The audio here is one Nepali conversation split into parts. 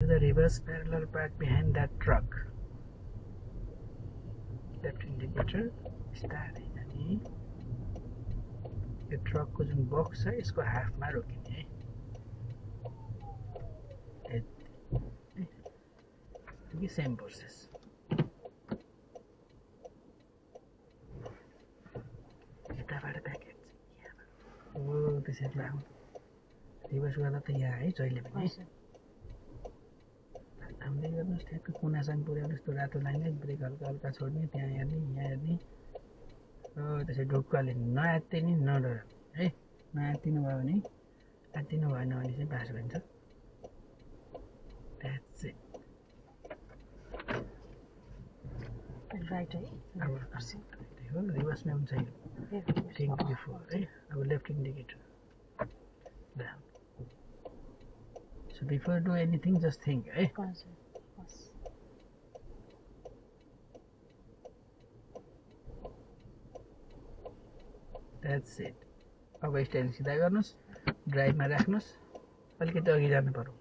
the reverse parallel park behind that truck. Left indicator start अनि यो ट्रक को जुन बक्स छ यसको हाफमा रोकिने है यति सेम प्रोसेस यताबाट प्याकेट ओ त्यसरी लाउँ रिभर्स गर्दा त यहाँ है जहिले पनि हामीले गर्नुहोस् ठ्याक्क कुनासँग पुर्याउनु यस्तो रातो लाइनले ब्रेक हल्का हल्का छोड्ने त्यहाँ हेर्ने यहाँ हेर्ने त्यसै ढुक्कले नआत्तिने नडराउने है नआत्तिनु भयो भने आत्तिनु भएन भने चाहिँ पास भन्छ द्याट्स इट राइट है अब रिभर्समा हुन्छ थिङ्क बिफोर है अब left indicator down So before do anything, just think, eh? That's it. अब स्टेरिङ सिधा गर्नुस् ड्राइभमा राख्नुस् अलिकति अघि जानु पर्यो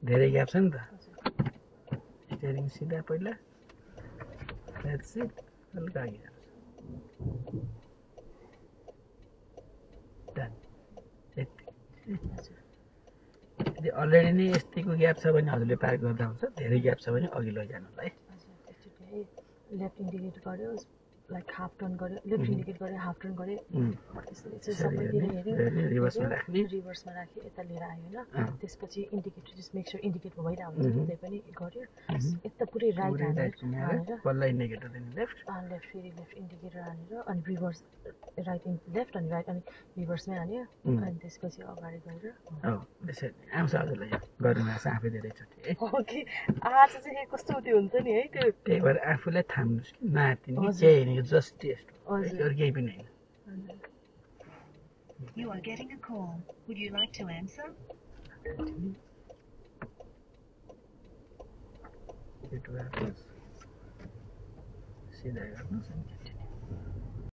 धेरै ग्याप छ नि त स्टेरिङ सिधा पहिला That's it. हल्का अघि जानुस् डन यति अलरेडी नै यतिको ग्याप छ भने हजुरले पार्क गर्दा हुन्छ धेरै ग्याप छ भने अघि लैजानुलाई लेफ्ट इन्डिकेट गर्यो लाइक हाफ टर्न गर्यो लेफ्ट इन्डिकेट गर्यो हाफ टर्न गर्यो सबैतिर हेर्यो रिभर्समा राख्यो यता लिएर आयो होइन त्यसपछि indicator just make sure indicate भइरहेको हुन्छ त्यही पनि गर्यो यता पुरै राइट हानेर बल्ल इन्डिकेटर दिनु लेफ्ट लेफ्ट फेरि लेफ्ट इन्डिकेटर हानेर अनि रिभर्स राइट लेफ्ट अनि राइट अनि रिभर्समै हान्यो अनि त्यसपछि अगाडि गएर त्यसरी आउँछ हजुरलाई गर्नु आउँछ आफै धेरैचोटि है ओके आज चाहिँ कस्तो त्यो हुन्छ नि है त्यो त्यही भएर आफूलाई थाम्नुहोस् कि नआत्तिने केही होइन जस्ट टेस्ट अरू केही पनि होइन You are getting a call. Would you like to answer? सिधा गर्नुहोस्